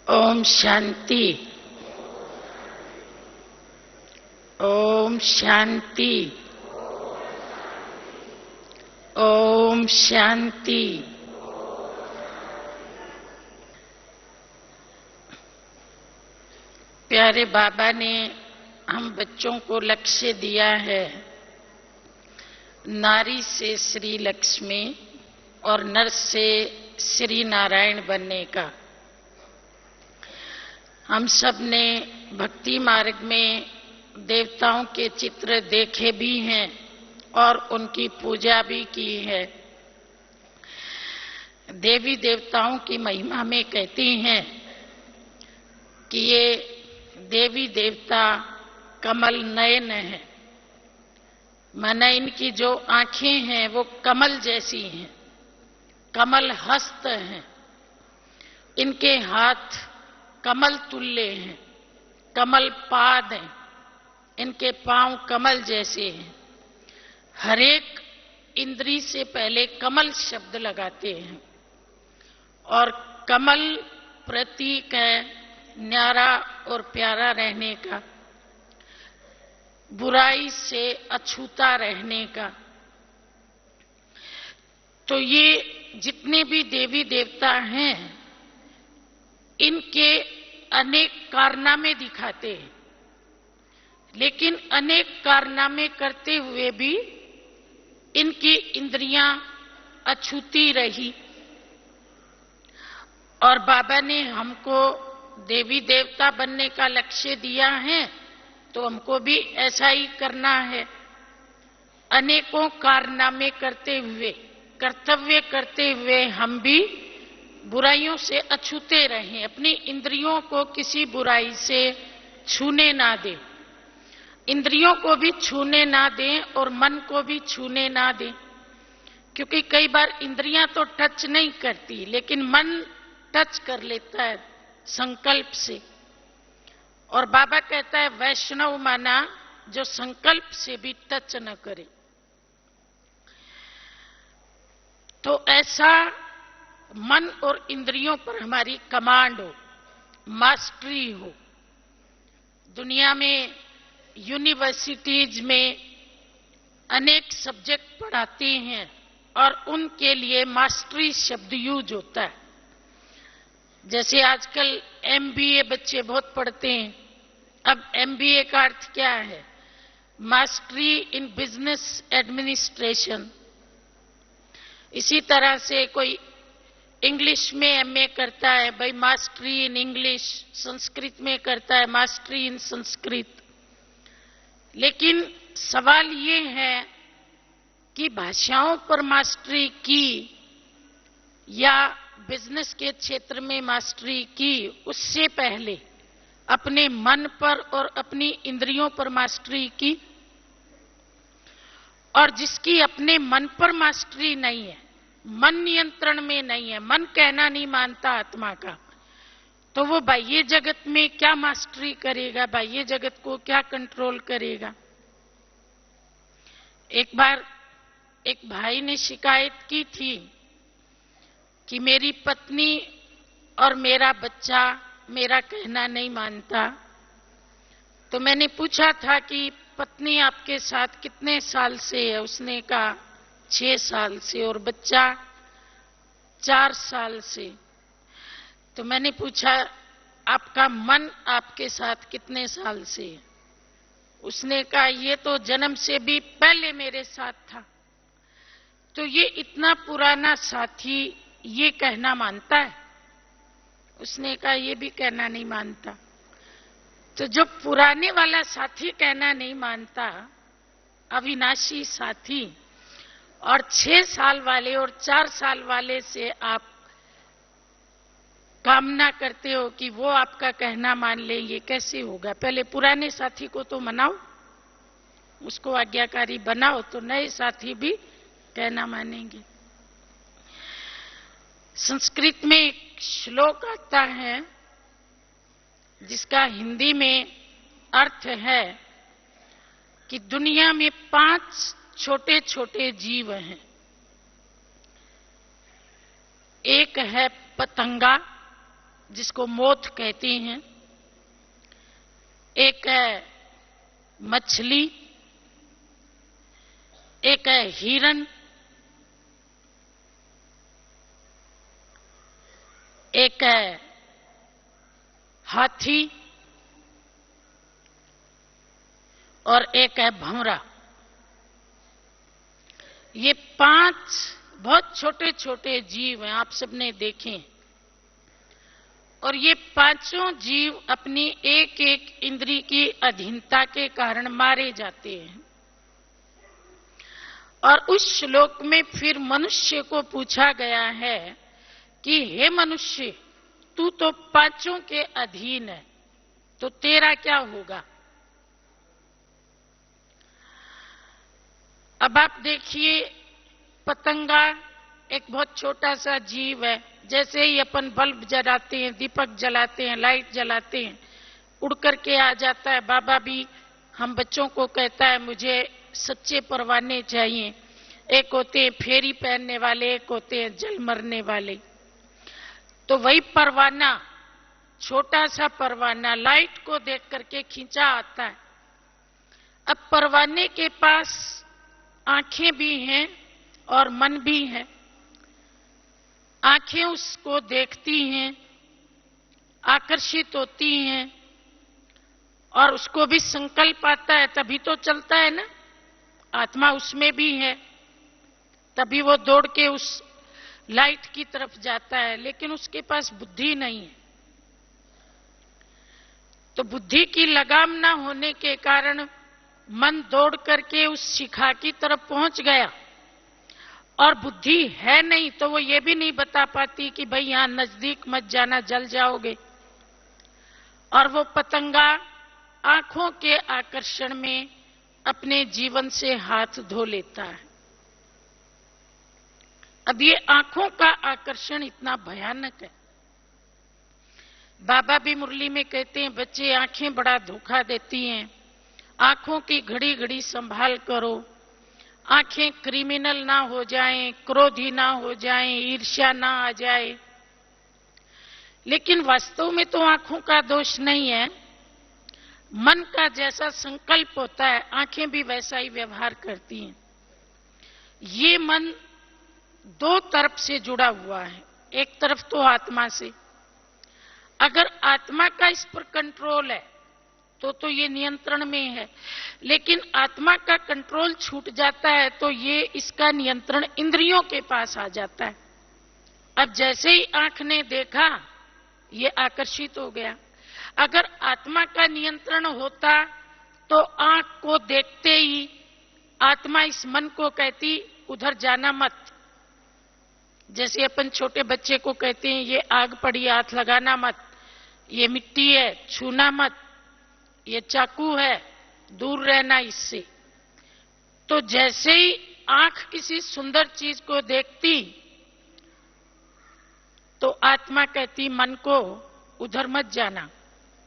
ओम शांति। ओम शांति। ओम शांति। प्यारे बाबा ने हम बच्चों को लक्ष्य दिया है नारी से श्री लक्ष्मी और नर से श्री नारायण बनने का। हम सब ने भक्ति मार्ग में देवताओं के चित्र देखे भी हैं और उनकी पूजा भी की है। देवी देवताओं की महिमा में कहती हैं कि ये देवी देवता कमल नयन है, माना इनकी जो आंखें हैं वो कमल जैसी हैं, कमल हस्त हैं, इनके हाथ कमल तुल्य हैं, कमल पाद हैं, इनके पांव कमल जैसे हैं। हरेक इंद्री से पहले कमल शब्द लगाते हैं और कमल प्रतीक है न्यारा और प्यारा रहने का, बुराई से अछूता रहने का। तो ये जितने भी देवी देवता हैं इनके अनेक कारनामे दिखाते हैं, लेकिन अनेक कारनामे करते हुए भी इनकी इंद्रियां अछूती रही। और बाबा ने हमको देवी देवता बनने का लक्ष्य दिया है तो हमको भी ऐसा ही करना है। अनेकों कारनामे करते हुए, कर्तव्य करते हुए हम भी बुराइयों से अछूते रहें, अपनी इंद्रियों को किसी बुराई से छूने ना दें, इंद्रियों को भी छूने ना दें और मन को भी छूने ना दें। क्योंकि कई बार इंद्रियां तो टच नहीं करती लेकिन मन टच कर लेता है संकल्प से। और बाबा कहता है वैष्णव माना जो संकल्प से भी टच न करे। तो ऐसा मन और इंद्रियों पर हमारी कमांड हो, मास्टरी हो। दुनिया में यूनिवर्सिटीज में अनेक सब्जेक्ट पढ़ाते हैं और उनके लिए मास्टरी शब्द यूज होता है। जैसे आजकल एमबीए बच्चे बहुत पढ़ते हैं। अब एमबीए का अर्थ क्या है? Mastery in business administration. इसी तरह से कोई इंग्लिश में एमए करता है, भाई मास्टरी इन इंग्लिश। संस्कृत में करता है मास्टरी इन संस्कृत। लेकिन सवाल ये है कि भाषाओं पर मास्टरी की या बिजनेस के क्षेत्र में मास्टरी की, उससे पहले अपने मन पर और अपनी इंद्रियों पर मास्टरी की। और जिसकी अपने मन पर मास्टरी नहीं है, मन नियंत्रण में नहीं है, मन कहना नहीं मानता आत्मा का, तो वो बाह्य जगत में क्या मास्टरी करेगा, बाह्य जगत को क्या कंट्रोल करेगा। एक बार एक भाई ने शिकायत की थी कि मेरी पत्नी और मेरा बच्चा मेरा कहना नहीं मानता। तो मैंने पूछा था कि पत्नी आपके साथ कितने साल से है? उसने कहा 6 साल से और बच्चा 4 साल से। तो मैंने पूछा आपका मन आपके साथ कितने साल से है? उसने कहा ये तो जन्म से भी पहले मेरे साथ था। तो ये इतना पुराना साथी ये कहना मानता है? उसने कहा ये भी कहना नहीं मानता। तो जो पुराने वाला साथी कहना नहीं मानता, अविनाशी साथी, और 6 साल वाले और 4 साल वाले से आप कामना करते हो कि वो आपका कहना मान ले, ये कैसे होगा? पहले पुराने साथी को तो मनाओ, उसको आज्ञाकारी बनाओ, तो नए साथी भी कहना मानेंगे। संस्कृत में एक श्लोक आता है जिसका हिंदी में अर्थ है कि दुनिया में 5 छोटे छोटे जीव हैं। एक है पतंगा, जिसको मोथ कहते हैं, एक है मछली, एक है हिरन, एक है हाथी और एक है भंवरा। ये 5 बहुत छोटे छोटे जीव हैं, आप सबने देखे। और ये पांचों जीव अपनी एक एक इंद्री की अधीनता के कारण मारे जाते हैं। और उस श्लोक में फिर मनुष्य को पूछा गया है कि हे मनुष्य, तू तो पांचों के अधीन है, तो तेरा क्या होगा? अब आप देखिए, पतंगा एक बहुत छोटा सा जीव है। जैसे ही अपन बल्ब जलाते हैं, दीपक जलाते हैं, लाइट जलाते हैं, उड़ करके आ जाता है। बाबा भी हम बच्चों को कहता है, मुझे सच्चे परवाने चाहिए। एक होते हैं फेरी पहनने वाले, एक होते हैं जल मरने वाले। तो वही परवाना, छोटा सा परवाना लाइट को देख करके खींचा आता है। अब परवाने के पास आंखें भी हैं और मन भी है। आंखें उसको देखती हैं, आकर्षित होती हैं, और उसको भी संकल्प आता है, तभी तो चलता है ना। आत्मा उसमें भी है, तभी वो दौड़ के उस लाइट की तरफ जाता है। लेकिन उसके पास बुद्धि नहीं है। तो बुद्धि की लगाम ना होने के कारण मन दौड़ करके उस शिखा की तरफ पहुंच गया। और बुद्धि है नहीं तो वो ये भी नहीं बता पाती कि भाई यहां नजदीक मत जाना, जल जाओगे। और वो पतंगा आंखों के आकर्षण में अपने जीवन से हाथ धो लेता है। अब ये आंखों का आकर्षण इतना भयानक है। बाबा भी मुरली में कहते हैं, बच्चे आंखें बड़ा धोखा देती हैं, आंखों की घड़ी घड़ी संभाल करो, आंखें क्रिमिनल ना हो जाएं, क्रोधी ना हो जाएं, ईर्ष्या ना आ जाए। लेकिन वास्तव में तो आंखों का दोष नहीं है। मन का जैसा संकल्प होता है, आंखें भी वैसा ही व्यवहार करती हैं। ये मन 2 तरफ से जुड़ा हुआ है। एक तरफ तो आत्मा से। अगर आत्मा का इस पर कंट्रोल है तो ये नियंत्रण में है। लेकिन आत्मा का कंट्रोल छूट जाता है तो ये इसका नियंत्रण इंद्रियों के पास आ जाता है। अब जैसे ही आंख ने देखा, ये आकर्षित हो गया। अगर आत्मा का नियंत्रण होता तो आंख को देखते ही आत्मा इस मन को कहती, उधर जाना मत। जैसे अपन छोटे बच्चे को कहते हैं, ये आग पड़ी, हाथ लगाना मत, ये मिट्टी है, छूना मत, ये चाकू है, दूर रहना इससे। तो जैसे ही आंख किसी सुंदर चीज को देखती तो आत्मा कहती मन को, उधर मत जाना।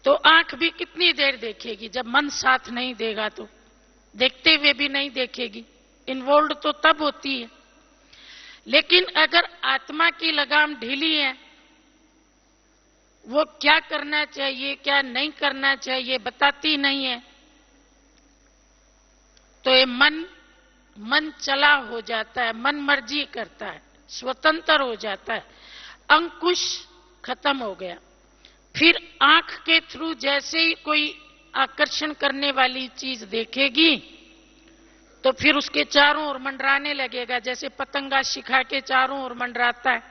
तो आंख भी कितनी देर देखेगी? जब मन साथ नहीं देगा तो देखते हुए भी नहीं देखेगी। इन्वॉल्व तो तब होती है। लेकिन अगर आत्मा की लगाम ढीली है, वो क्या करना चाहिए क्या नहीं करना चाहिए बताती नहीं है, तो ये मन चला हो जाता है, मन मर्जी करता है, स्वतंत्र हो जाता है, अंकुश खत्म हो गया। फिर आंख के थ्रू जैसे ही कोई आकर्षण करने वाली चीज देखेगी तो फिर उसके चारों ओर मंडराने लगेगा, जैसे पतंगा शिखा के चारों ओर मंडराता है।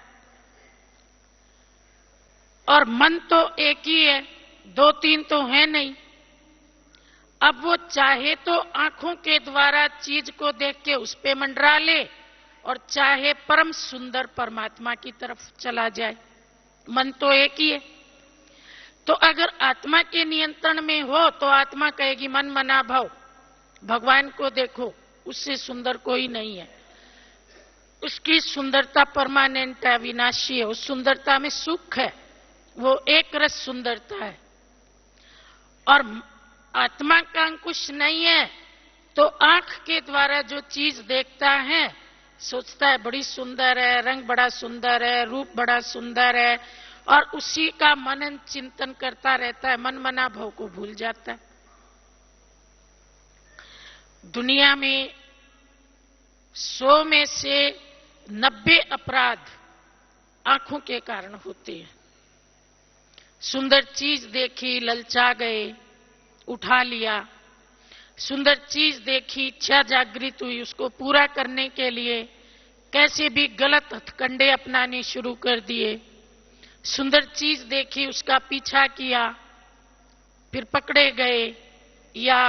और मन तो एक ही है, 2-3 तो है नहीं। अब वो चाहे तो आंखों के द्वारा चीज को देख के उस पे मंडरा ले, और चाहे परम सुंदर परमात्मा की तरफ चला जाए। मन तो एक ही है। तो अगर आत्मा के नियंत्रण में हो तो आत्मा कहेगी मन मना भव, भगवान को देखो, उससे सुंदर कोई नहीं है। उसकी सुंदरता परमानेंट है, विनाशी है। उस सुंदरता में सुख है, वो एक रस सुंदरता है। और आत्मा का अंकुश नहीं है तो आंख के द्वारा जो चीज देखता है, सोचता है बड़ी सुंदर है, रंग बड़ा सुंदर है, रूप बड़ा सुंदर है, और उसी का मनन चिंतन करता रहता है, मन मना भाव को भूल जाता है। दुनिया में 100 में से 90 अपराध आंखों के कारण होते हैं। सुंदर चीज देखी, ललचा गए, उठा लिया। सुंदर चीज देखी, इच्छा जागृत हुई, उसको पूरा करने के लिए कैसे भी गलत हथकंडे अपनाने शुरू कर दिए। सुंदर चीज देखी, उसका पीछा किया, फिर पकड़े गए, या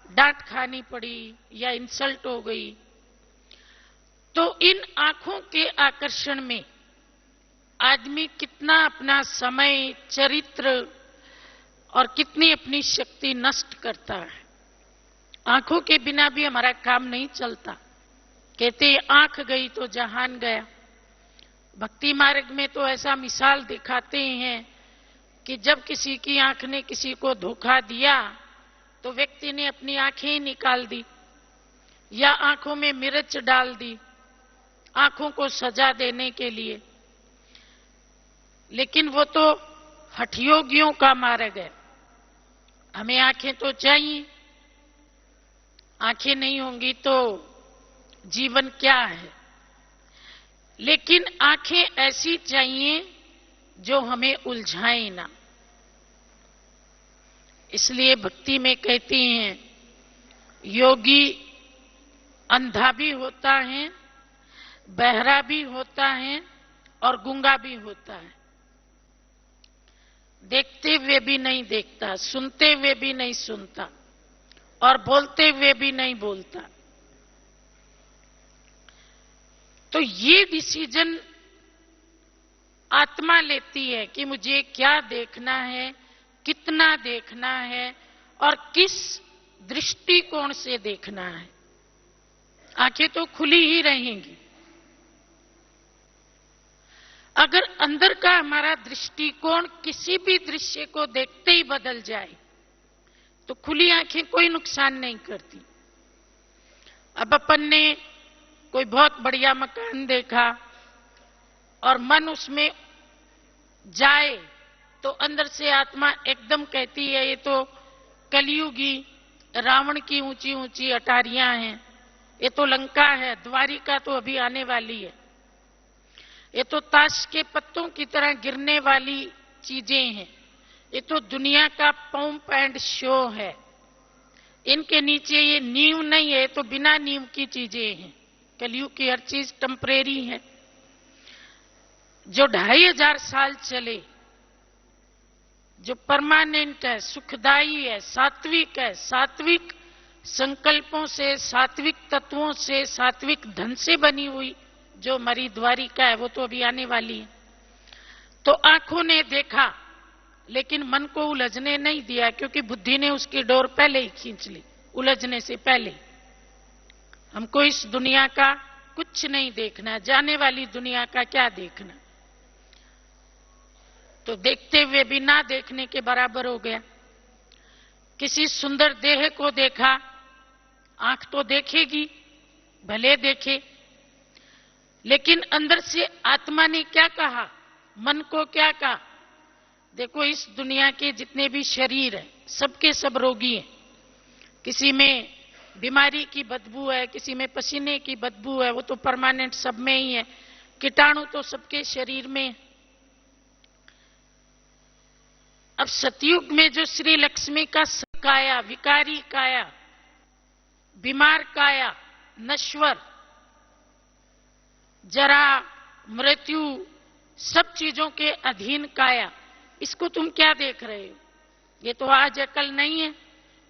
डांट खानी पड़ी, या इंसल्ट हो गई। तो इन आंखों के आकर्षण में आदमी कितना अपना समय, चरित्र और कितनी अपनी शक्ति नष्ट करता है। आंखों के बिना भी हमारा काम नहीं चलता। कहते आंख गई तो जहान गया। भक्ति मार्ग में तो ऐसा मिसाल दिखाते हैं कि जब किसी की आंख ने किसी को धोखा दिया तो व्यक्ति ने अपनी आंखें ही निकाल दी, या आंखों में मिर्च डाल दी, आंखों को सजा देने के लिए। लेकिन वो तो हठयोगियों का मार्ग है। हमें आंखें तो चाहिए। आंखें नहीं होंगी तो जीवन क्या है। लेकिन आंखें ऐसी चाहिए जो हमें उलझाए ना। इसलिए भक्ति में कहती हैं, योगी अंधा भी होता है, बहरा भी होता है और गूंगा भी होता है। देखते हुए भी नहीं देखता, सुनते हुए भी नहीं सुनता और बोलते हुए भी नहीं बोलता। तो ये डिसीजन आत्मा लेती है कि मुझे क्या देखना है, कितना देखना है और किस दृष्टिकोण से देखना है। आंखें तो खुली ही रहेंगी। अगर अंदर का हमारा दृष्टिकोण किसी भी दृश्य को देखते ही बदल जाए तो खुली आंखें कोई नुकसान नहीं करती। अब अपन ने कोई बहुत बढ़िया मकान देखा और मन उसमें जाए तो अंदर से आत्मा एकदम कहती है, ये तो कलयुगी रावण की ऊंची ऊंची अटारियां हैं, ये तो लंका है, द्वारिका तो अभी आने वाली है, ये तो ताश के पत्तों की तरह गिरने वाली चीजें हैं, ये तो दुनिया का पंप एंड शो है, इनके नीचे ये नींव नहीं है, तो बिना नींव की चीजें हैं। कलयुग की हर चीज टेम्परेरी है। जो 2500 साल चले, जो परमानेंट है, सुखदायी है, सात्विक संकल्पों से, सात्विक तत्वों से, सात्विक धन से बनी हुई जो हमारी द्वारिका है, वो तो अभी आने वाली है। तो आंखों ने देखा लेकिन मन को उलझने नहीं दिया, क्योंकि बुद्धि ने उसकी डोर पहले ही खींच ली, उलझने से पहले। हमको इस दुनिया का कुछ नहीं देखना, जाने वाली दुनिया का क्या देखना। तो देखते हुए भी ना देखने के बराबर हो गया। किसी सुंदर देह को देखा, आंख तो देखेगी, भले देखे, लेकिन अंदर से आत्मा ने क्या कहा, मन को क्या कहा। देखो, इस दुनिया के जितने भी शरीर हैं, सबके सब रोगी हैं। किसी में बीमारी की बदबू है, किसी में पसीने की बदबू है, वो तो परमानेंट सब में ही है। कीटाणु तो सबके शरीर में। अब सतयुग में जो श्री लक्ष्मी का काया, विकारी काया, बीमार काया, नश्वर, जरा, मृत्यु, सब चीजों के अधीन काया, इसको तुम क्या देख रहे हो। ये तो आज अकल नहीं है।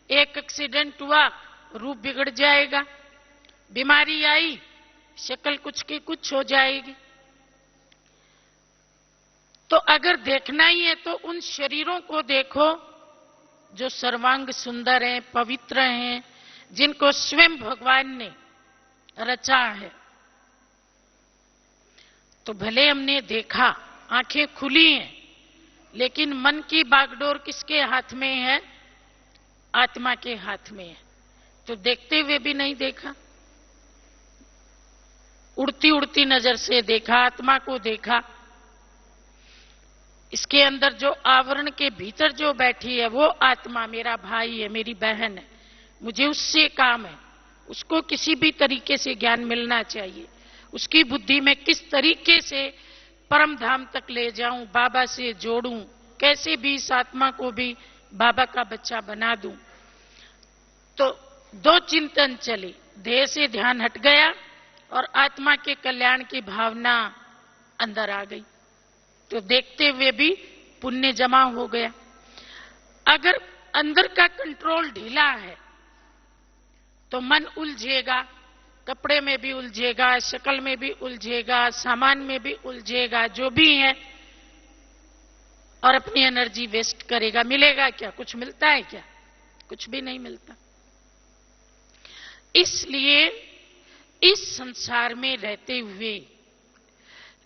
एक एक्सीडेंट हुआ, रूप बिगड़ जाएगा, बीमारी आई, शक्ल कुछ की कुछ हो जाएगी। तो अगर देखना ही है तो उन शरीरों को देखो जो सर्वांग सुंदर हैं, पवित्र हैं, जिनको स्वयं भगवान ने रचा है। तो भले हमने देखा, आंखें खुली हैं, लेकिन मन की बागडोर किसके हाथ में है, आत्मा के हाथ में है। तो देखते हुए भी नहीं देखा, उड़ती उड़ती नजर से देखा, आत्मा को देखा। इसके अंदर जो आवरण के भीतर जो बैठी है वो आत्मा मेरा भाई है, मेरी बहन है, मुझे उससे काम है, उसको किसी भी तरीके से ज्ञान मिलना चाहिए, उसकी बुद्धि में किस तरीके से परम धाम तक ले जाऊं, बाबा से जोड़ूं, कैसे भी इस आत्मा को भी बाबा का बच्चा बना दूं। तो दो चिंतन चले, देह से ध्यान हट गया और आत्मा के कल्याण की भावना अंदर आ गई। तो देखते हुए भी पुण्य जमा हो गया। अगर अंदर का कंट्रोल ढीला है तो मन उलझेगा, कपड़े में भी उलझेगा, शक्ल में भी उलझेगा, सामान में भी उलझेगा, जो भी है, और अपनी एनर्जी वेस्ट करेगा। मिलेगा क्या? कुछ मिलता है क्या? कुछ भी नहीं मिलता। इसलिए इस संसार में रहते हुए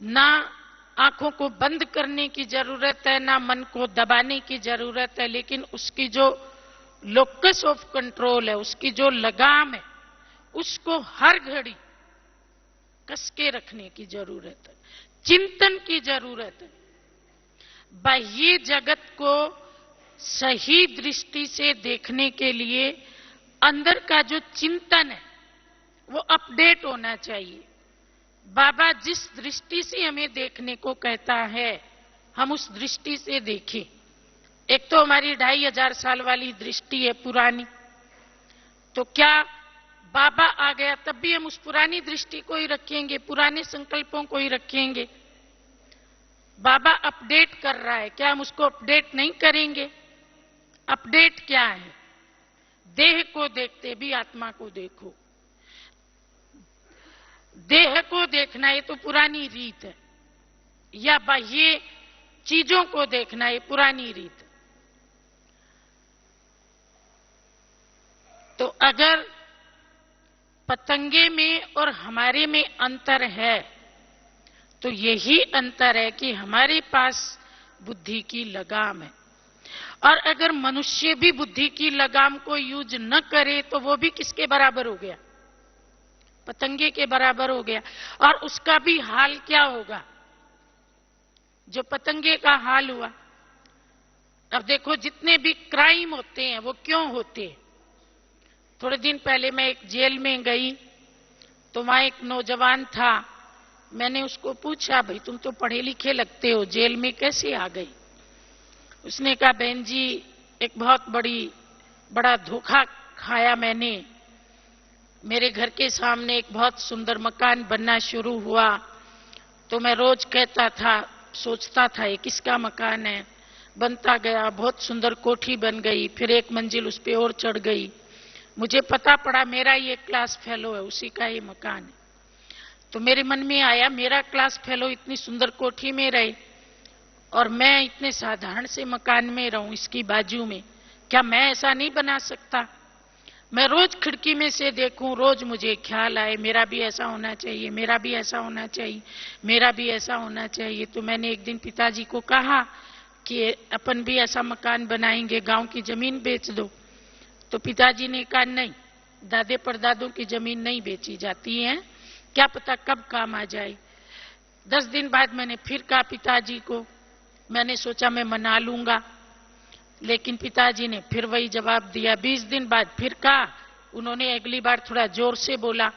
ना आंखों को बंद करने की जरूरत है, ना मन को दबाने की जरूरत है, लेकिन उसकी जो लोकस ऑफ कंट्रोल है, उसकी जो लगाम है, उसको हर घड़ी कस के रखने की जरूरत है, चिंतन की जरूरत है। बाह्य जगत को सही दृष्टि से देखने के लिए अंदर का जो चिंतन है वो अपडेट होना चाहिए। बाबा जिस दृष्टि से हमें देखने को कहता है हम उस दृष्टि से देखें। एक तो हमारी 2500 साल वाली दृष्टि है पुरानी, तो क्या बाबा आ गया तब भी हम उस पुरानी दृष्टि को ही रखेंगे, पुराने संकल्पों को ही रखेंगे? बाबा अपडेट कर रहा है, क्या हम उसको अपडेट नहीं करेंगे? अपडेट क्या है? देह को देखते भी आत्मा को देखो। देह को देखना ये तो पुरानी रीत है, या बाह्य चीजों को देखना ये पुरानी रीत है। तो अगर पतंगे में और हमारे में अंतर है तो यही अंतर है कि हमारे पास बुद्धि की लगाम है, और अगर मनुष्य भी बुद्धि की लगाम को यूज न करे तो वो भी किसके बराबर हो गया? पतंगे के बराबर हो गया। और उसका भी हाल क्या होगा जो पतंगे का हाल हुआ? अब देखो जितने भी क्राइम होते हैं वो क्यों होते हैं? थोड़े दिन पहले मैं एक जेल में गई तो वहां एक नौजवान था। मैंने उसको पूछा, भाई तुम तो पढ़े लिखे लगते हो, जेल में कैसे आ गई? उसने कहा, बहन जी एक बहुत बड़ा धोखा खाया मैंने। मेरे घर के सामने एक बहुत सुंदर मकान बनना शुरू हुआ तो मैं रोज कहता था, सोचता था ये किसका मकान है। बनता गया, बहुत सुंदर कोठी बन गई, फिर एक मंजिल उस पर और चढ़ गई। मुझे पता पड़ा मेरा ये क्लास फेलो है, उसी का ये मकान है। तो मेरे मन में आया, मेरा क्लास फेलो इतनी सुंदर कोठी में रहे और मैं इतने साधारण से मकान में रहूं इसकी बाजू में, क्या मैं ऐसा नहीं बना सकता? मैं रोज खिड़की में से देखूं, रोज मुझे ख्याल आए मेरा भी ऐसा होना चाहिए, मेरा भी ऐसा होना चाहिए, मेरा भी ऐसा होना चाहिए। तो मैंने एक दिन पिताजी को कहा कि अपन भी ऐसा मकान बनाएंगे, गांव की जमीन बेच दो। तो पिताजी ने कहा, नहीं, दादे परदादों की जमीन नहीं बेची जाती है, क्या पता कब काम आ जाए। 10 दिन बाद मैंने फिर कहा पिताजी को, मैंने सोचा मैं मना लूंगा, लेकिन पिताजी ने फिर वही जवाब दिया। 20 दिन बाद फिर कहा, उन्होंने अगली बार थोड़ा जोर से बोला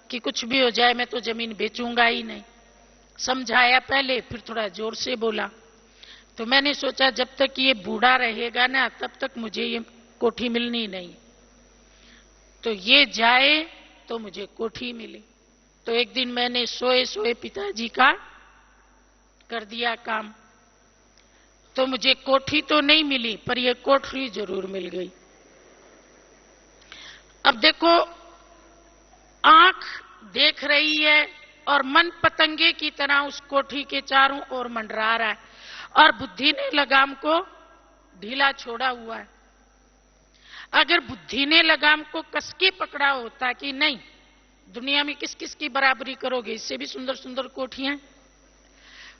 कि कुछ भी हो जाए मैं तो जमीन बेचूंगा ही नहीं। समझाया पहले, फिर थोड़ा जोर से बोला। तो मैंने सोचा जब तक ये बूढ़ा रहेगा ना तब तक मुझे ये कोठी मिलनी नहीं, तो ये जाए तो मुझे कोठी मिले। तो एक दिन मैंने सोए सोए पिताजी का कर दिया काम, तो मुझे कोठी तो नहीं मिली पर यह कोठरी जरूर मिल गई। अब देखो, आंख देख रही है और मन पतंगे की तरह उस कोठी के चारों ओर मंडरा रहा है, और बुद्धि ने लगाम को ढीला छोड़ा हुआ है। अगर बुद्धि ने लगाम को कसके पकड़ा होता कि नहीं, दुनिया में किस किस की बराबरी करोगे, इससे भी सुंदर सुंदर कोठियां,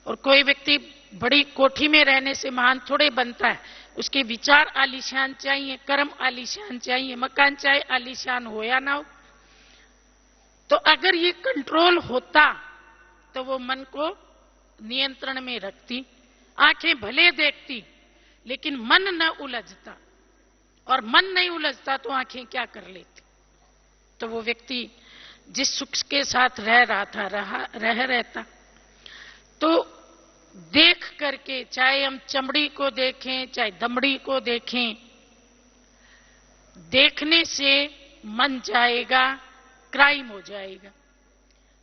और कोई व्यक्ति बड़ी कोठी में रहने से महान थोड़े बनता है, उसके विचार आलीशान चाहिए, कर्म आलीशान चाहिए, मकान चाहे आलीशान हो या ना हो। तो अगर ये कंट्रोल होता तो वो मन को नियंत्रण में रखती आंखें भले देखती लेकिन मन न उलझता, और मन नहीं उलझता तो आंखें क्या कर लेती। तो वो व्यक्ति जिस सुख के साथ रह रहा था रहता। तो देख करके, चाहे हम चमड़ी को देखें चाहे दमड़ी को देखें, देखने से मन जाएगा, क्राइम हो जाएगा।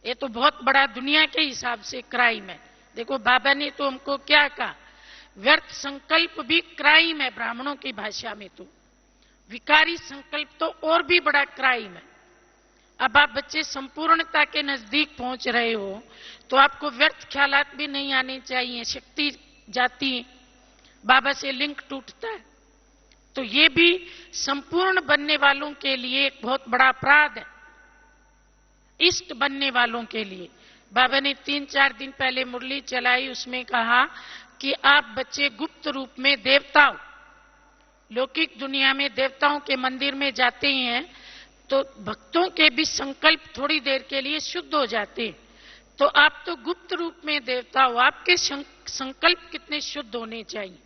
ये तो बहुत बड़ा दुनिया के हिसाब से क्राइम है। देखो बाबा ने तो हमको क्या कहा, व्यर्थ संकल्प भी क्राइम है ब्राह्मणों की भाषा में। तो विकारी संकल्प तो और भी बड़ा क्राइम है। अब आप बच्चे संपूर्णता के नजदीक पहुंच रहे हो तो आपको व्यर्थ ख्यालात भी नहीं आने चाहिए। शक्ति जाती, बाबा से लिंक टूटता है। तो ये भी संपूर्ण बनने वालों के लिए एक बहुत बड़ा अपराध है, इष्ट बनने वालों के लिए। बाबा ने 3-4 दिन पहले मुरली चलाई, उसमें कहा कि आप बच्चे गुप्त रूप में देवताओं, लौकिक दुनिया में देवताओं के मंदिर में जाते हैं तो भक्तों के भी संकल्प थोड़ी देर के लिए शुद्ध हो जाते हैं। तो आप तो गुप्त रूप में देवता हो, आपके संकल्प कितने शुद्ध होने चाहिए।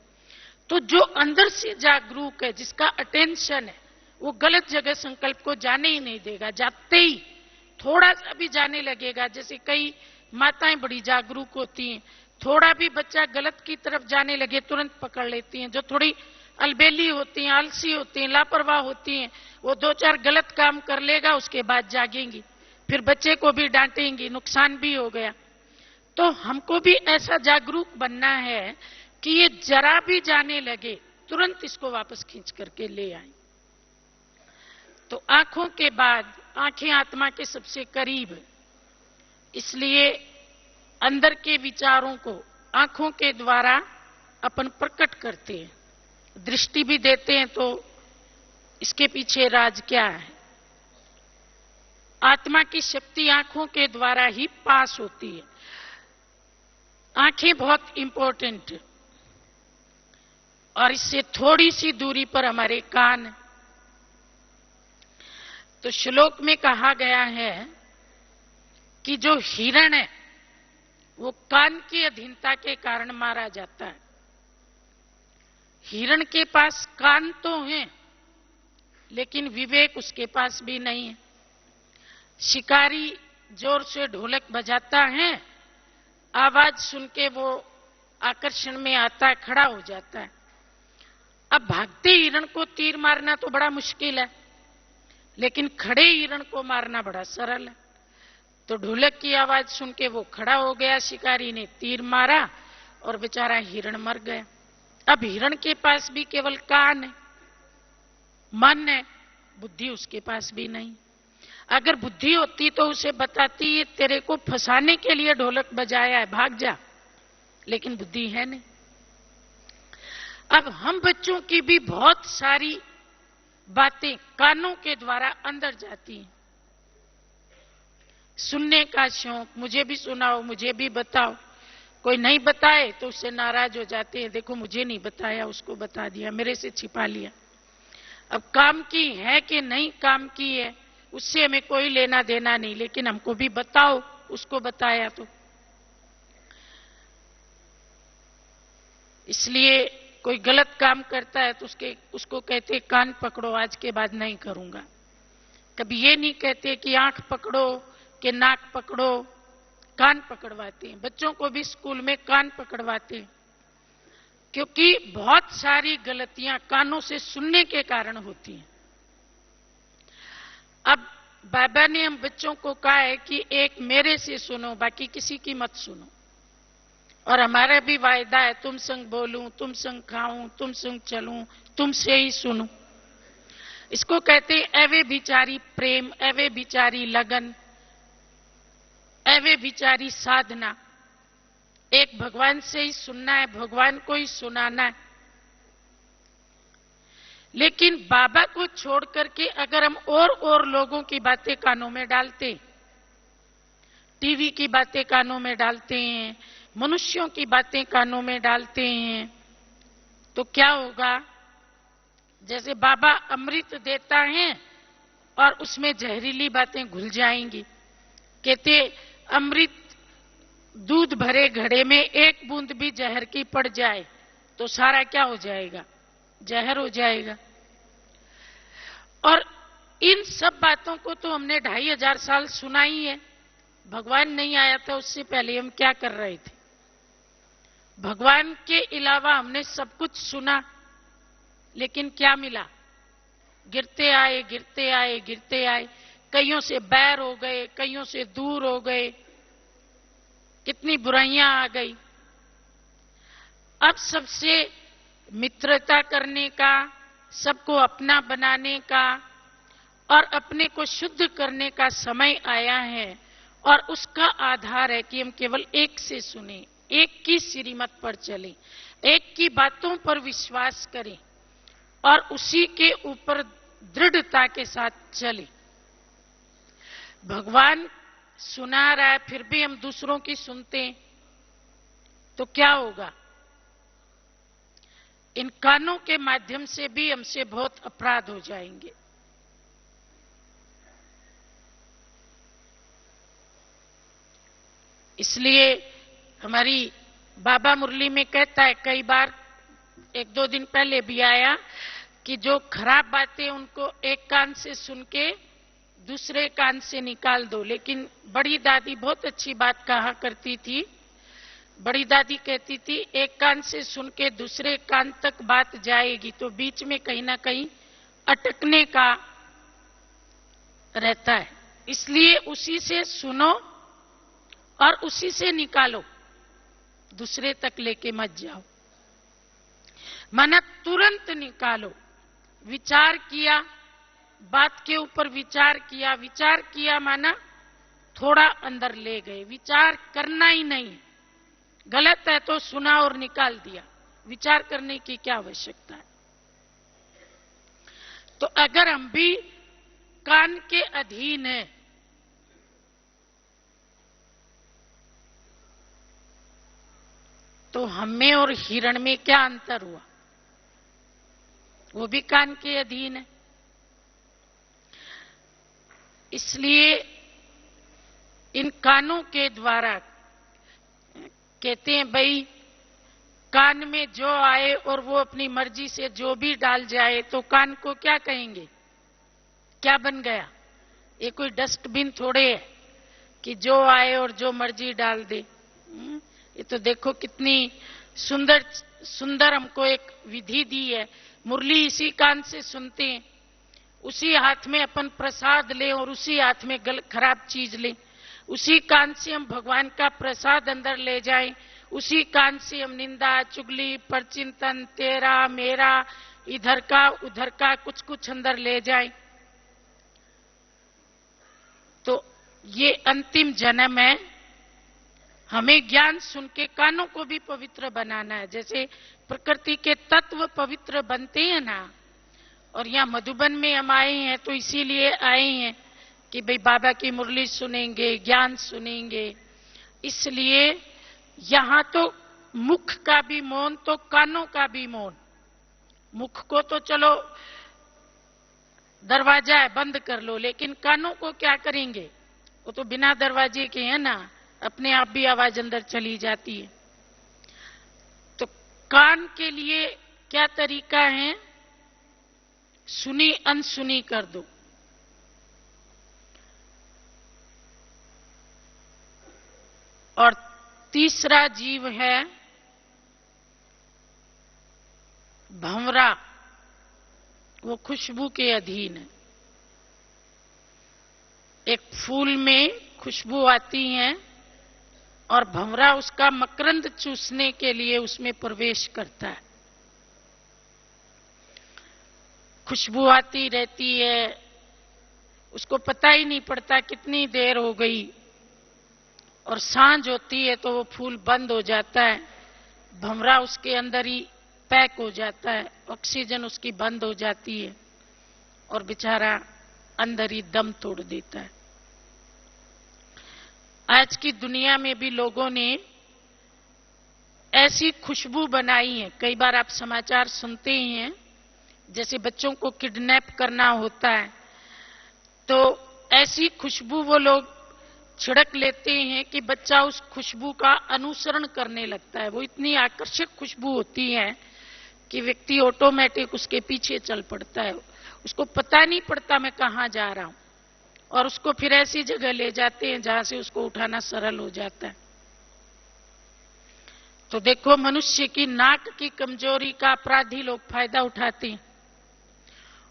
तो जो अंदर से जागरूक है, जिसका अटेंशन है, वो गलत जगह संकल्प को जाने ही नहीं देगा। जाते ही थोड़ा सा भी जाने लगेगा, जैसे कई माताएं बड़ी जागरूक होती हैं, थोड़ा भी बच्चा गलत की तरफ जाने लगे तुरंत पकड़ लेती हैं। जो थोड़ी अलबेली होती हैं, आलसी होती हैं, लापरवाह होती हैं, वो 2-4 गलत काम कर लेगा, उसके बाद जागेंगी, फिर बच्चे को भी डांटेंगी, नुकसान भी हो गया। तो हमको भी ऐसा जागरूक बनना है कि ये जरा भी जाने लगे तुरंत इसको वापस खींच करके ले आए। तो आंखों के बाद, आंखें आत्मा के सबसे करीब है, इसलिए अंदर के विचारों को आंखों के द्वारा अपन प्रकट करते हैं, दृष्टि भी देते हैं। तो इसके पीछे राज क्या है? आत्मा की शक्ति आंखों के द्वारा ही पास होती है। आंखें बहुत इंपॉर्टेंट है, और इससे थोड़ी सी दूरी पर हमारे कान। तो श्लोक में कहा गया है कि जो हिरण है वो कान की अधीनता के कारण मारा जाता है। हिरण के पास कान तो हैं, लेकिन विवेक उसके पास भी नहीं है। शिकारी जोर से ढोलक बजाता है, आवाज सुन के वो आकर्षण में आता है, खड़ा हो जाता है। अब भागते हिरण को तीर मारना तो बड़ा मुश्किल है, लेकिन खड़े हिरण को मारना बड़ा सरल है। तो ढोलक की आवाज सुन के वो खड़ा हो गया, शिकारी ने तीर मारा और बेचारा हिरण मर गया। अब हिरण के पास भी केवल कान है, मन है, बुद्धि उसके पास भी नहीं। अगर बुद्धि होती तो उसे बताती है तेरे को फंसाने के लिए ढोलक बजाया है, भाग जा, लेकिन बुद्धि है नहीं। अब हम बच्चों की भी बहुत सारी बातें कानों के द्वारा अंदर जाती हैं। सुनने का शौक, मुझे भी सुनाओ, मुझे भी बताओ। कोई नहीं बताए तो उससे नाराज हो जाते हैं, देखो मुझे नहीं बताया, उसको बता दिया, मेरे से छिपा लिया। अब काम की है कि नहीं काम की है उससे हमें कोई लेना देना नहीं, लेकिन हमको भी बताओ, उसको बताया तो। इसलिए कोई गलत काम करता है तो उसको कहते कान पकड़ो, आज के बाद नहीं करूंगा। कभी ये नहीं कहते कि आंख पकड़ो कि नाक पकड़ो, कान पकड़वाते हैं। बच्चों को भी स्कूल में कान पकड़वाते हैं, क्योंकि बहुत सारी गलतियां कानों से सुनने के कारण होती हैं। अब बाबा ने हम बच्चों को कहा है कि एक मेरे से सुनो, बाकी किसी की मत सुनो। और हमारा भी वायदा है, तुम संग बोलूं, तुम संग खाऊं, तुम संग चलूं, तुमसे ही सुनूं। इसको कहते हैं एवे बिचारी प्रेम, एवे बिचारी लगन, एवे बिचारी साधना। एक भगवान से ही सुनना है, भगवान को ही सुनाना है। लेकिन बाबा को छोड़ करके अगर हम और लोगों की बातें कानों में डालते, टीवी की बातें कानों में डालते हैं, मनुष्यों की बातें कानों में डालते हैं, तो क्या होगा? जैसे बाबा अमृत देता है और उसमें जहरीली बातें घुल जाएंगी। कहते अमृत दूध भरे घड़े में एक बूंद भी जहर की पड़ जाए तो सारा क्या हो जाएगा? जहर हो जाएगा। और इन सब बातों को तो हमने 2500 साल सुना ही है। भगवान नहीं आया था उससे पहले हम क्या कर रहे थे? भगवान के अलावा हमने सब कुछ सुना, लेकिन क्या मिला? गिरते आए, गिरते आए, गिरते आए। कईयों से बैर हो गए, कईयों से दूर हो गए, कितनी बुराइयां आ गई। अब सबसे मित्रता करने का, सबको अपना बनाने का और अपने को शुद्ध करने का समय आया है। और उसका आधार है कि हम केवल एक से सुने, एक की श्रीमत पर चलें, एक की बातों पर विश्वास करें और उसी के ऊपर दृढ़ता के साथ चलें। भगवान सुना रहा है फिर भी हम दूसरों की सुनते हैं तो क्या होगा? इन कानों के माध्यम से भी हमसे बहुत अपराध हो जाएंगे। इसलिए हमारी बाबा मुरली में कहता है, कई बार 1-2 दिन पहले भी आया कि जो खराब बातें उनको एक कान से सुन के दूसरे कान से निकाल दो। लेकिन बड़ी दादी बहुत अच्छी बात कहा करती थी। बड़ी दादी कहती थी, एक कान से सुन के दूसरे कान तक बात जाएगी तो बीच में कहीं ना कहीं अटकने का रहता है। इसलिए उसी से सुनो और उसी से निकालो, दूसरे तक लेके मत जाओ। माना तुरंत निकालो। विचार किया, बात के ऊपर विचार किया माना थोड़ा अंदर ले गए। विचार करना ही नहीं, गलत है तो सुना और निकाल दिया। विचार करने की क्या आवश्यकता है? तो अगर हम भी कान के अधीन हैं तो हमें और हिरण में क्या अंतर हुआ? वो भी कान के अधीन है। इसलिए इन कानों के द्वारा कहते हैं भाई, कान में जो आए और वो अपनी मर्जी से जो भी डाल जाए तो कान को क्या कहेंगे? क्या बन गया? ये कोई डस्टबिन थोड़े है कि जो आए और जो मर्जी डाल दे। ये तो देखो कितनी सुंदर सुंदर हमको एक विधि दी है। मुरली इसी कान से सुनते हैं, उसी हाथ में अपन प्रसाद लें और उसी हाथ में खराब चीज लें। उसी कान से हम भगवान का प्रसाद अंदर ले जाएं, उसी कान से हम निंदा, चुगली, परचिंतन, तेरा मेरा, इधर का उधर का कुछ कुछ अंदर ले जाएं। तो ये अंतिम जन्म है, हमें ज्ञान सुन के कानों को भी पवित्र बनाना है। जैसे प्रकृति के तत्व पवित्र बनते हैं ना, और यहाँ मधुबन में हम आए हैं तो इसीलिए आए हैं कि भाई बाबा की मुरली सुनेंगे, ज्ञान सुनेंगे। इसलिए यहाँ तो मुख का भी मौन तो कानों का भी मौन। मुख को तो चलो दरवाजा है, बंद कर लो, लेकिन कानों को क्या करेंगे? वो तो बिना दरवाजे के है ना, अपने आप भी आवाज अंदर चली जाती है। तो कान के लिए क्या तरीका है? सुनी अनसुनी कर दो। और तीसरा जीव है भंवरा, वो खुशबू के अधीन है। एक फूल में खुशबू आती है और भंवरा उसका मकरंद चूसने के लिए उसमें प्रवेश करता है। खुशबू आती रहती है, उसको पता ही नहीं पड़ता कितनी देर हो गई, और सांझ होती है तो वो फूल बंद हो जाता है। भंवरा उसके अंदर ही पैक हो जाता है, ऑक्सीजन उसकी बंद हो जाती है और बेचारा अंदर ही दम तोड़ देता है। आज की दुनिया में भी लोगों ने ऐसी खुशबू बनाई है। कई बार आप समाचार सुनते ही हैं, जैसे बच्चों को किडनैप करना होता है तो ऐसी खुशबू वो लोग छिड़क लेते हैं कि बच्चा उस खुशबू का अनुसरण करने लगता है। वो इतनी आकर्षक खुशबू होती है कि व्यक्ति ऑटोमेटिक उसके पीछे चल पड़ता है, उसको पता नहीं पड़ता मैं कहां जा रहा हूं, और उसको फिर ऐसी जगह ले जाते हैं जहां से उसको उठाना सरल हो जाता है। तो देखो, मनुष्य की नाक की कमजोरी का अपराधी लोग फायदा उठाते हैं।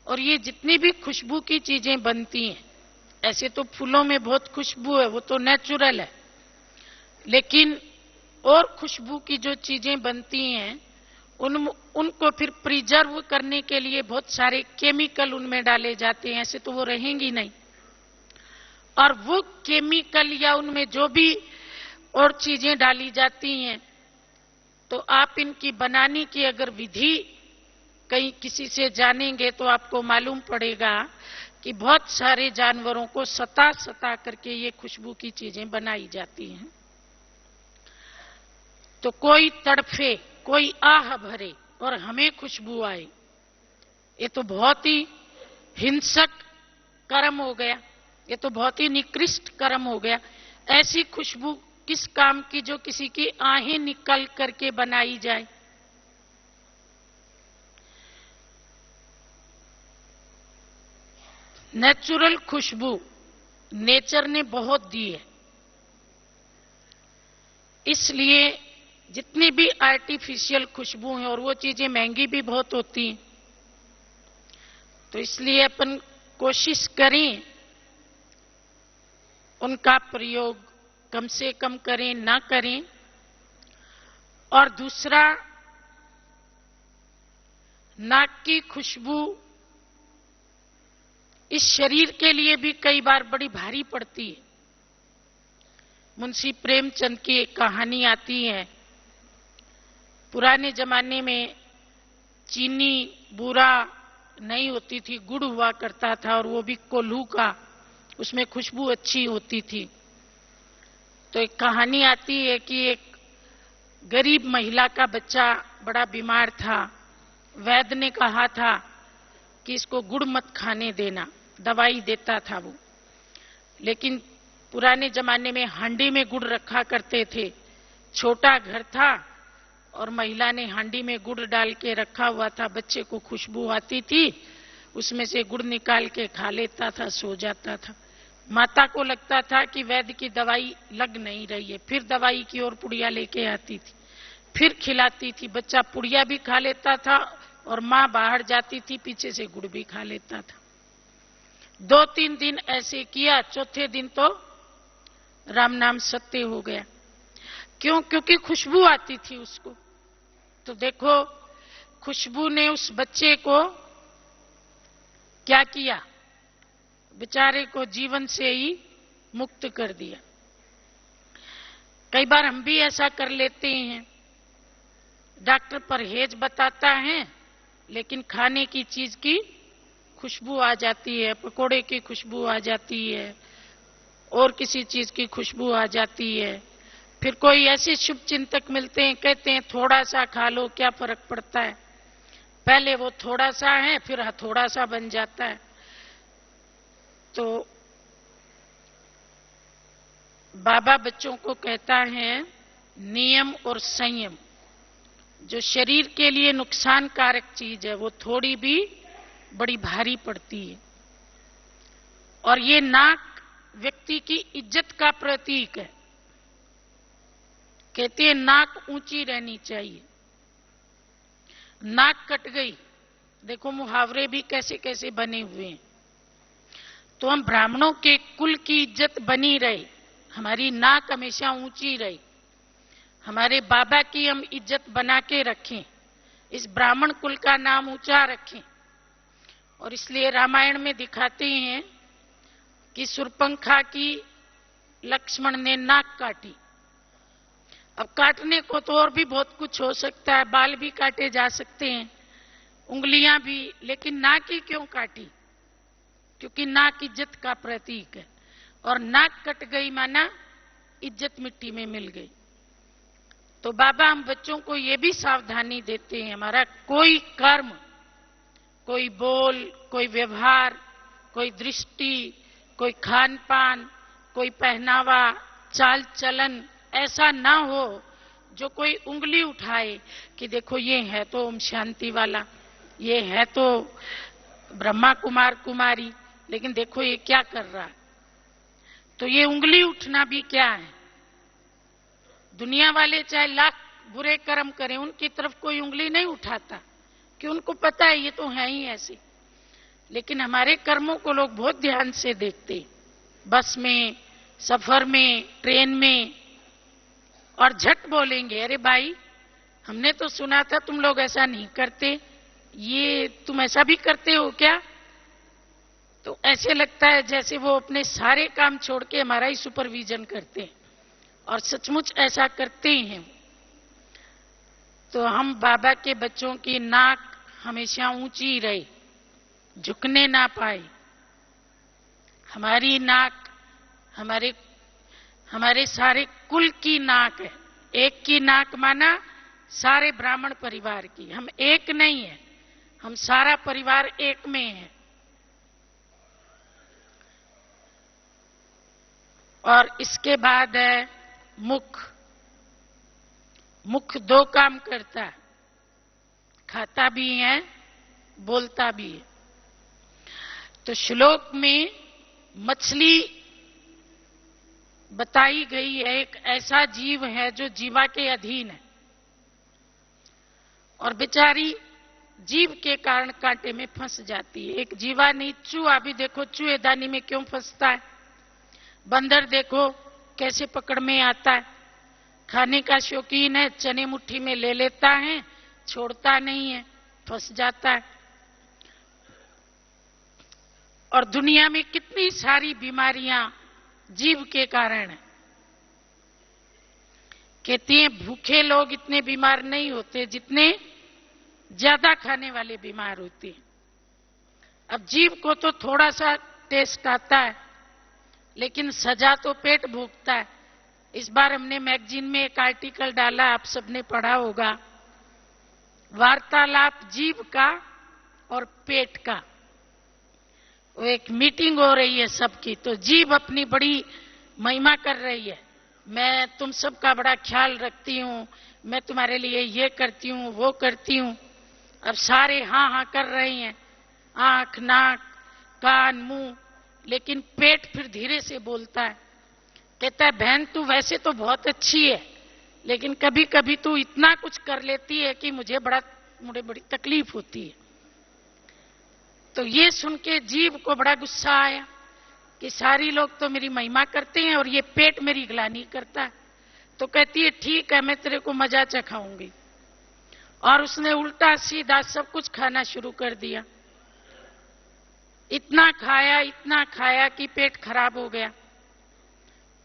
और ये जितनी भी खुशबू की चीजें बनती हैं, ऐसे तो फूलों में बहुत खुशबू है, वो तो नेचुरल है, लेकिन और खुशबू की जो चीजें बनती हैं उनको फिर प्रिजर्व करने के लिए बहुत सारे केमिकल उनमें डाले जाते हैं, ऐसे तो वो रहेंगी नहीं। और वो केमिकल या उनमें जो भी और चीजें डाली जाती हैं, तो आप इनकी बनाने की अगर विधि कहीं किसी से जानेंगे तो आपको मालूम पड़ेगा कि बहुत सारे जानवरों को सता सता करके ये खुशबू की चीजें बनाई जाती हैं। तो कोई तड़फे, कोई आह भरे और हमें खुशबू आए, ये तो बहुत ही हिंसक कर्म हो गया, ये तो बहुत ही निकृष्ट कर्म हो गया। ऐसी खुशबू किस काम की जो किसी की आहें निकल करके बनाई जाए। नेचुरल खुशबू नेचर ने बहुत दी है, इसलिए जितनी भी आर्टिफिशियल खुशबू हैं, और वो चीजें महंगी भी बहुत होती हैं, तो इसलिए अपन कोशिश करें उनका प्रयोग कम से कम करें, ना करें। और दूसरा, नाक की खुशबू इस शरीर के लिए भी कई बार बड़ी भारी पड़ती है। मुंशी प्रेमचंद की एक कहानी आती है, पुराने जमाने में चीनी बूरा नहीं होती थी, गुड़ हुआ करता था, और वो भी कोल्हू का, उसमें खुशबू अच्छी होती थी। तो एक कहानी आती है कि एक गरीब महिला का बच्चा बड़ा बीमार था। वैद्य ने कहा था कि इसको गुड़ मत खाने देना, दवाई देता था वो, लेकिन पुराने जमाने में हांडी में गुड़ रखा करते थे। छोटा घर था और महिला ने हांडी में गुड़ डाल के रखा हुआ था, बच्चे को खुशबू आती थी, उसमें से गुड़ निकाल के खा लेता था, सो जाता था। माता को लगता था कि वैद्य की दवाई लग नहीं रही है, फिर दवाई की ओर पुड़िया लेके आती थी, फिर खिलाती थी। बच्चा पुड़िया भी खा लेता था और मां बाहर जाती थी, पीछे से गुड़ भी खा लेता था। 2-3 दिन ऐसे किया, चौथे दिन तो राम नाम सत्य हो गया। क्यों? क्योंकि खुशबू आती थी उसको। तो देखो, खुशबू ने उस बच्चे को क्या किया, बेचारे को जीवन से ही मुक्त कर दिया। कई बार हम भी ऐसा कर लेते हैं, डॉक्टर परहेज बताता है, लेकिन खाने की चीज की खुशबू आ जाती है, पकोड़े की खुशबू आ जाती है, और किसी चीज की खुशबू आ जाती है। फिर कोई ऐसे शुभ चिंतक मिलते हैं, कहते हैं थोड़ा सा खा लो, क्या फर्क पड़ता है। पहले वो थोड़ा सा है, फिर थोड़ा सा बन जाता है। तो बाबा बच्चों को कहता है, नियम और संयम, जो शरीर के लिए नुकसानकारक चीज है वो थोड़ी भी बड़ी भारी पड़ती है। और ये नाक व्यक्ति की इज्जत का प्रतीक है। कहते हैं नाक ऊंची रहनी चाहिए। नाक कट गई, देखो मुहावरे भी कैसे कैसे बने हुए हैं। तो हम ब्राह्मणों के कुल की इज्जत बनी रहे, हमारी नाक हमेशा ऊंची रहे, हमारे बाबा की हम इज्जत बना के रखें, इस ब्राह्मण कुल का नाम ऊंचा रखें। और इसलिए रामायण में दिखाते हैं कि सुरपंखा की लक्ष्मण ने नाक काटी। अब काटने को तो और भी बहुत कुछ हो सकता है, बाल भी काटे जा सकते हैं, उंगलियां भी, लेकिन नाक ही क्यों काटी? क्योंकि नाक इज्जत का प्रतीक है, और नाक कट गई माना इज्जत मिट्टी में मिल गई। तो बाबा हम बच्चों को ये भी सावधानी देते हैं, हमारा कोई कर्म, कोई बोल, कोई व्यवहार, कोई दृष्टि, कोई खान पान, कोई पहनावा, चाल चलन ऐसा ना हो जो कोई उंगली उठाए कि देखो ये है तो ओम शांति वाला, ये है तो ब्रह्मा कुमार कुमारी, लेकिन देखो ये क्या कर रहा है। तो ये उंगली उठना भी क्या है? दुनिया वाले चाहे लाख बुरे कर्म करें, उनकी तरफ कोई उंगली नहीं उठाता कि उनको पता है ये तो है ही ऐसे। लेकिन हमारे कर्मों को लोग बहुत ध्यान से देखते, बस में, सफर में, ट्रेन में, और झट बोलेंगे अरे भाई हमने तो सुना था तुम लोग ऐसा नहीं करते, ये तुम ऐसा भी करते हो क्या? तो ऐसे लगता है जैसे वो अपने सारे काम छोड़ के हमारा ही सुपरविजन करते हैं, और सचमुच ऐसा करते ही हैं। तो हम बाबा के बच्चों की नाक हमेशा ऊंची रहे, झुकने ना पाए। हमारी नाक हमारे सारे कुल की नाक है। एक की नाक माना सारे ब्राह्मण परिवार की। हम एक नहीं है, हम सारा परिवार एक में है। और इसके बाद है मुख। मुख दो काम करता है, खाता भी है, बोलता भी है। तो श्लोक में मछली बताई गई है, एक ऐसा जीव है जो जीवा के अधीन है, और बेचारी जीव के कारण कांटे में फंस जाती है। एक जीवा नहीं, चूहा भी देखो चूहेदानी में क्यों फंसता है, बंदर देखो कैसे पकड़ में आता है। खाने का शौकीन है, चने मुट्ठी में ले लेता है, छोड़ता नहीं है, फंस जाता है। और दुनिया में कितनी सारी बीमारियां जीव के कारण है। कहती हैं भूखे लोग इतने बीमार नहीं होते जितने ज्यादा खाने वाले बीमार होते हैं। अब जीव को तो थोड़ा सा टेस्ट आता है, लेकिन सजा तो पेट भोगता है। इस बार हमने मैगजीन में एक आर्टिकल डाला, आप सबने पढ़ा होगा, वार्तालाप जीव का और पेट का। वो एक मीटिंग हो रही है सबकी, तो जीव अपनी बड़ी महिमा कर रही है, मैं तुम सबका बड़ा ख्याल रखती हूं, मैं तुम्हारे लिए ये करती हूं, वो करती हूं। अब सारे हाँ हाँ कर रहे हैं, आंख, नाक, कान, मुंह, लेकिन पेट फिर धीरे से बोलता है, कहता है बहन तू वैसे तो बहुत अच्छी है, लेकिन कभी कभी तू इतना कुछ कर लेती है कि मुझे बड़ी तकलीफ होती है। तो ये सुन के जीव को बड़ा गुस्सा आया कि सारी लोग तो मेरी महिमा करते हैं और ये पेट मेरी ग्लानि करता है। तो कहती है ठीक है, मैं तेरे को मजा चखाऊंगी। और उसने उल्टा सीधा सब कुछ खाना शुरू कर दिया। इतना खाया कि पेट खराब हो गया।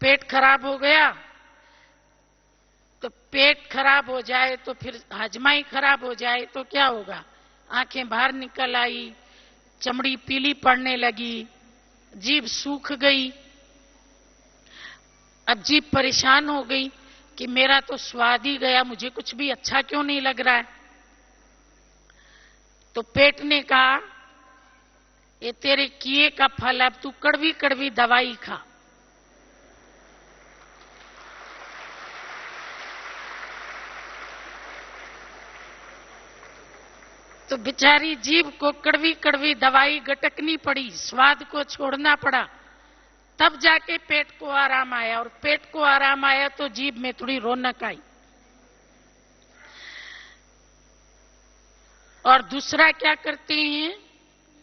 पेट खराब हो गया तो पेट खराब हो जाए तो फिर हजमा ही खराब हो जाए तो क्या होगा? आंखें बाहर निकल आई, चमड़ी पीली पड़ने लगी, जीभ सूख गई। अब जीभ परेशान हो गई कि मेरा तो स्वाद ही गया, मुझे कुछ भी अच्छा क्यों नहीं लग रहा है। तो पेट ने कहा ये तेरे किए का फल, अब तू कड़वी कड़वी दवाई खा। तो बेचारी जीभ को कड़वी कड़वी दवाई गटकनी पड़ी, स्वाद को छोड़ना पड़ा, तब जाके पेट को आराम आया। और पेट को आराम आया तो जीभ में थोड़ी रौनक आई। और दूसरा क्या करते हैं?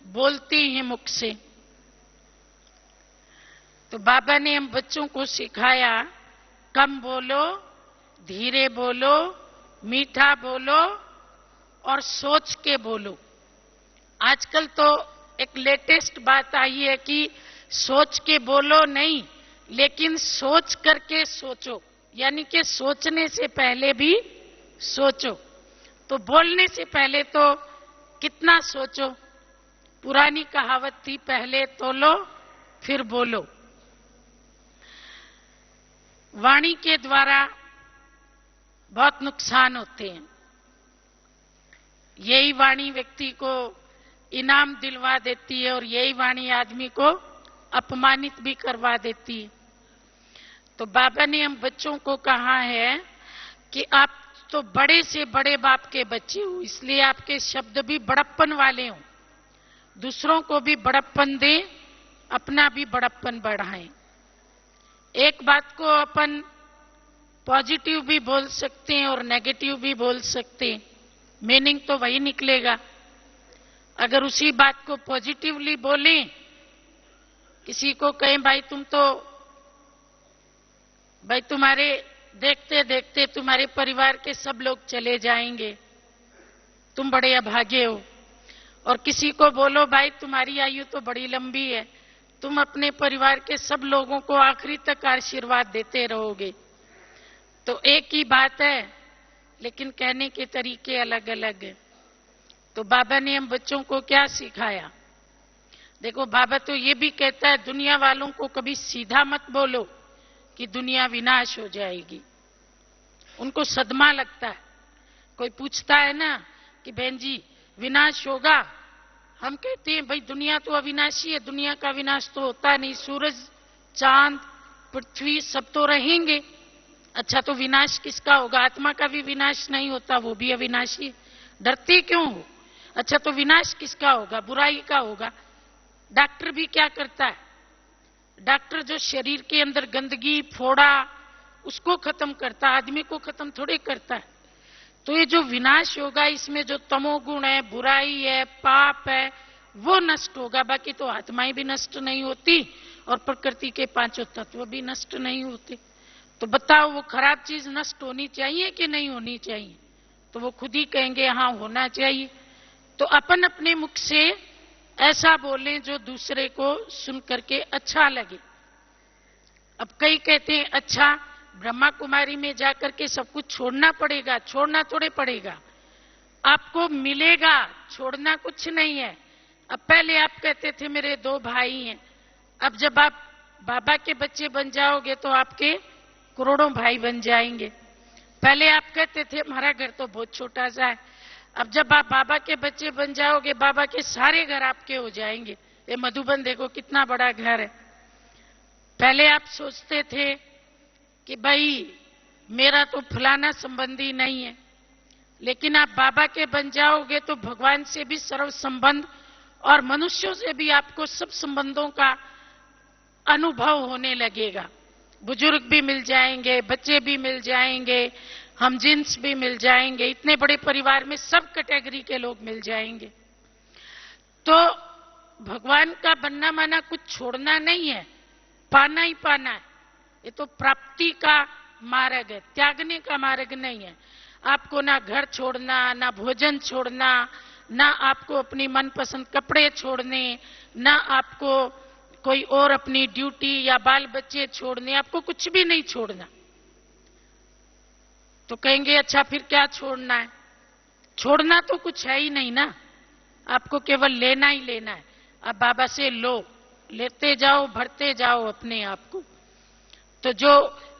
बोलते हैं मुख से। तो बाबा ने हम बच्चों को सिखाया, कम बोलो, धीरे बोलो, मीठा बोलो और सोच के बोलो। आजकल तो एक लेटेस्ट बात आई है कि सोच के बोलो नहीं, लेकिन सोच करके सोचो, यानी कि सोचने से पहले भी सोचो। तो बोलने से पहले तो कितना सोचो। पुरानी कहावत थी, पहले तोलो फिर बोलो। वाणी के द्वारा बहुत नुकसान होते हैं। यही वाणी व्यक्ति को इनाम दिलवा देती है और यही वाणी आदमी को अपमानित भी करवा देती है। तो बाबा ने हम बच्चों को कहा है कि आप तो बड़े से बड़े बाप के बच्चे हो, इसलिए आपके शब्द भी बड़प्पन वाले हो। दूसरों को भी बड़प्पन दें, अपना भी बड़प्पन बढ़ाएं। एक बात को अपन पॉजिटिव भी बोल सकते हैं और नेगेटिव भी बोल सकते हैं, मीनिंग तो वही निकलेगा। अगर उसी बात को पॉजिटिवली बोलें, किसी को कहें भाई तुम्हारे देखते देखते तुम्हारे परिवार के सब लोग चले जाएंगे, तुम बड़े अभागे हो। और किसी को बोलो भाई तुम्हारी आयु तो बड़ी लंबी है, तुम अपने परिवार के सब लोगों को आखिरी तक आशीर्वाद देते रहोगे। तो एक ही बात है, लेकिन कहने के तरीके अलग अलग हैं। तो बाबा ने हम बच्चों को क्या सिखाया? देखो, बाबा तो ये भी कहता है दुनिया वालों को कभी सीधा मत बोलो कि दुनिया विनाश हो जाएगी। उनको सदमा लगता है। कोई पूछता है ना कि बहन जी विनाश होगा, हम कहते हैं भाई दुनिया तो अविनाशी है, दुनिया का विनाश तो होता नहीं, सूरज चांद पृथ्वी सब तो रहेंगे। अच्छा, तो विनाश किसका होगा? आत्मा का भी विनाश नहीं होता, वो भी अविनाशी है, डरते क्यों हो? अच्छा, तो विनाश किसका होगा? बुराई का होगा। डॉक्टर भी क्या करता है? डॉक्टर जो शरीर के अंदर गंदगी फोड़ा उसको खत्म करता, आदमी को खत्म थोड़े करता है। तो ये जो विनाश होगा, इसमें जो तमोगुण है, बुराई है, पाप है, वो नष्ट होगा। बाकी तो आत्माएं भी नष्ट नहीं होती और प्रकृति के पांचों तत्व भी नष्ट नहीं होते। तो बताओ, वो खराब चीज नष्ट होनी चाहिए कि नहीं होनी चाहिए? तो वो खुद ही कहेंगे हाँ होना चाहिए। तो अपन अपने मुख से ऐसा बोलें जो दूसरे को सुन करके अच्छा लगे। अब कई कहते हैं अच्छा ब्रह्मा कुमारी में जाकर के सब कुछ छोड़ना पड़ेगा। छोड़ना थोड़े पड़ेगा, आपको मिलेगा, छोड़ना कुछ नहीं है। अब पहले आप कहते थे मेरे 2 भाई हैं, अब जब आप बाबा के बच्चे बन जाओगे तो आपके करोड़ों भाई बन जाएंगे। पहले आप कहते थे हमारा घर तो बहुत छोटा सा है, अब जब आप बाबा के बच्चे बन जाओगे बाबा के सारे घर आपके हो जाएंगे। ये मधुबन देखो कितना बड़ा घर है। पहले आप सोचते थे कि भाई मेरा तो फलाना संबंधी नहीं है, लेकिन आप बाबा के बन जाओगे तो भगवान से भी सर्व संबंध और मनुष्यों से भी आपको सब संबंधों का अनुभव होने लगेगा। बुजुर्ग भी मिल जाएंगे, बच्चे भी मिल जाएंगे, हम जिन्स भी मिल जाएंगे, इतने बड़े परिवार में सब कैटेगरी के लोग मिल जाएंगे। तो भगवान का बनना माना कुछ छोड़ना नहीं है, पाना ही पाना है। ये तो प्राप्ति का मार्ग है, त्यागने का मार्ग नहीं है। आपको ना घर छोड़ना, ना भोजन छोड़ना, ना आपको अपनी मनपसंद कपड़े छोड़ने, ना आपको कोई और अपनी ड्यूटी या बाल बच्चे छोड़ने, आपको कुछ भी नहीं छोड़ना। तो कहेंगे अच्छा फिर क्या छोड़ना है? छोड़ना तो कुछ है ही नहीं ना, आपको केवल लेना ही लेना है। अब बाबा से लो, लेते जाओ, भरते जाओ अपने आप को। तो जो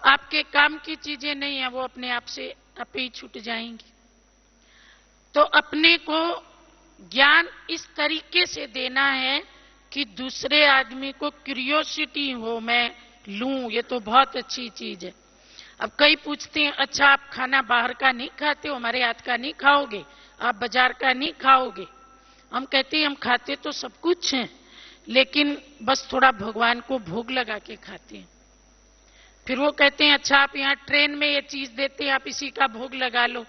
आपके काम की चीजें नहीं है वो अपने आप से आप ही छूट जाएंगी। तो अपने को ज्ञान इस तरीके से देना है कि दूसरे आदमी को क्यूरियोसिटी हो, मैं लूं, ये तो बहुत अच्छी चीज है। अब कई पूछते हैं अच्छा आप खाना बाहर का नहीं खाते हो, हमारे हाथ का नहीं खाओगे, आप बाजार का नहीं खाओगे? हम कहते हैं हम खाते तो सब कुछ हैं, लेकिन बस थोड़ा भगवान को भोग लगा के खाते हैं। फिर वो कहते हैं अच्छा आप यहाँ ट्रेन में ये चीज देते हैं, आप इसी का भोग लगा लो।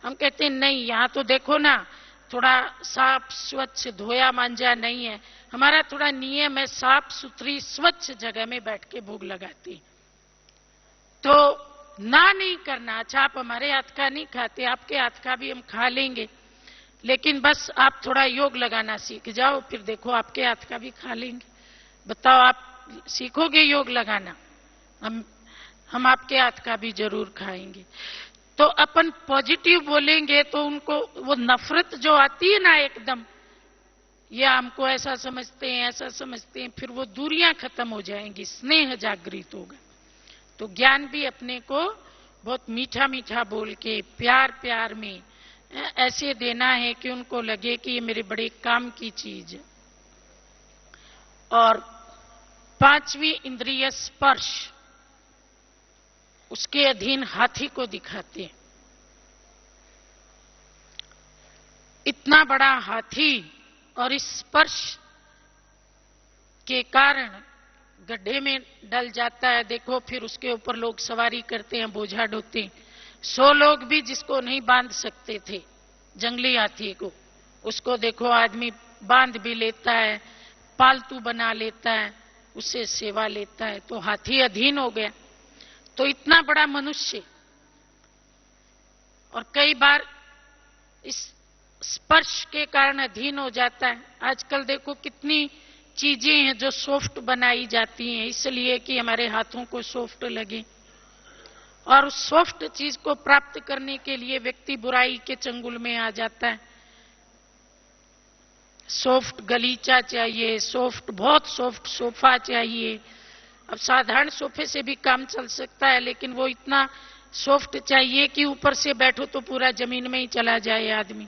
हम कहते हैं नहीं, यहाँ तो देखो ना थोड़ा साफ स्वच्छ धोया मांजा नहीं है, हमारा थोड़ा नियम है साफ सुथरी स्वच्छ जगह में बैठ के भोग लगाते। तो ना नहीं करना, अच्छा आप हमारे हाथ का नहीं खाते, आपके हाथ का भी हम खा लेंगे, लेकिन बस आप थोड़ा योग लगाना सीख जाओ, फिर देखो आपके हाथ का भी खा लेंगे। बताओ आप सीखोगे योग लगाना, हम आपके हाथ का भी जरूर खाएंगे। तो अपन पॉजिटिव बोलेंगे तो उनको वो नफरत जो आती है ना एकदम, ये हमको ऐसा समझते हैं ऐसा समझते हैं, फिर वो दूरियां खत्म हो जाएंगी, स्नेह जागृत होगा। तो ज्ञान भी अपने को बहुत मीठा मीठा बोल के प्यार प्यार में ऐसे देना है कि उनको लगे कि ये मेरे बड़े काम की चीज है। और 5वीं इंद्रिय स्पर्श, उसके अधीन हाथी को दिखाते हैं। इतना बड़ा हाथी और इस स्पर्श के कारण गड्ढे में डल जाता है। देखो फिर उसके ऊपर लोग सवारी करते हैं, बोझा ढोते हैं। 100 लोग भी जिसको नहीं बांध सकते थे जंगली हाथी को, उसको देखो आदमी बांध भी लेता है, पालतू बना लेता है, उससे सेवा लेता है। तो हाथी अधीन हो गया। तो इतना बड़ा मनुष्य और कई बार इस स्पर्श के कारण अधीन हो जाता है। आजकल देखो कितनी चीजें हैं जो सॉफ्ट बनाई जाती हैं, इसलिए कि हमारे हाथों को सॉफ्ट लगे। और उस सॉफ्ट चीज को प्राप्त करने के लिए व्यक्ति बुराई के चंगुल में आ जाता है। सॉफ्ट गलीचा चाहिए, सॉफ्ट, बहुत सॉफ्ट सोफा चाहिए। अब साधारण सोफे से भी काम चल सकता है, लेकिन वो इतना सॉफ्ट चाहिए कि ऊपर से बैठो तो पूरा जमीन में ही चला जाए आदमी।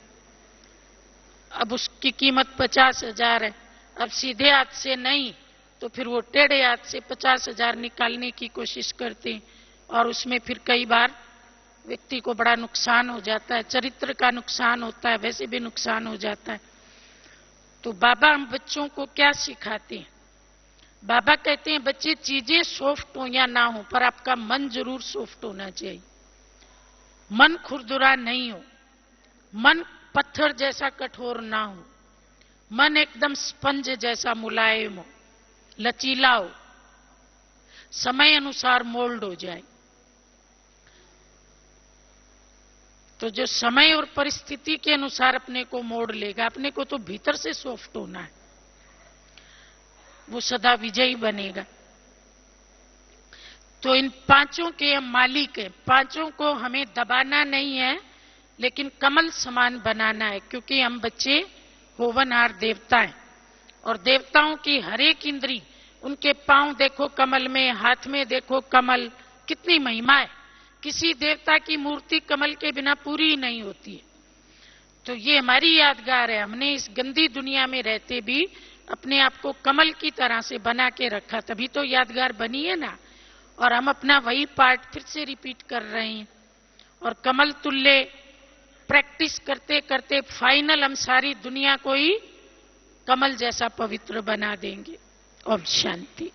अब उसकी कीमत 50,000 है। अब सीधे हाथ से नहीं तो फिर वो टेढ़े हाथ से 50,000 निकालने की कोशिश करते हैं, और उसमें फिर कई बार व्यक्ति को बड़ा नुकसान हो जाता है, चरित्र का नुकसान होता है, वैसे भी नुकसान हो जाता है। तो बाबा हम बच्चों को क्या सिखाते हैं? बाबा कहते हैं बच्चे चीजें सॉफ्ट हो या ना हो, पर आपका मन जरूर सॉफ्ट होना चाहिए। मन खुरदुरा नहीं हो, मन पत्थर जैसा कठोर ना हो, मन एकदम स्पंज जैसा मुलायम हो, लचीला हो, समय अनुसार मोल्ड हो जाए। तो जो समय और परिस्थिति के अनुसार अपने को मोड़ लेगा, अपने को तो भीतर से सॉफ्ट होना है, वो सदा विजयी बनेगा। तो इन पांचों के हम मालिक हैं। पांचों को हमें दबाना नहीं है, लेकिन कमल समान बनाना है, क्योंकि हम बच्चे होवनहार देवता हैं। और देवताओं की हर एक इंद्री, उनके पांव देखो कमल में, हाथ में देखो कमल, कितनी महिमा है। किसी देवता की मूर्ति कमल के बिना पूरी ही नहीं होती है। तो ये हमारी यादगार है। हमने इस गंदी दुनिया में रहते भी अपने आप को कमल की तरह से बना के रखा, तभी तो यादगार बनी है ना। और हम अपना वही पार्ट फिर से रिपीट कर रहे हैं, और कमल तुल्य प्रैक्टिस करते करते फाइनल हम सारी दुनिया को ही कमल जैसा पवित्र बना देंगे। ओम शांति।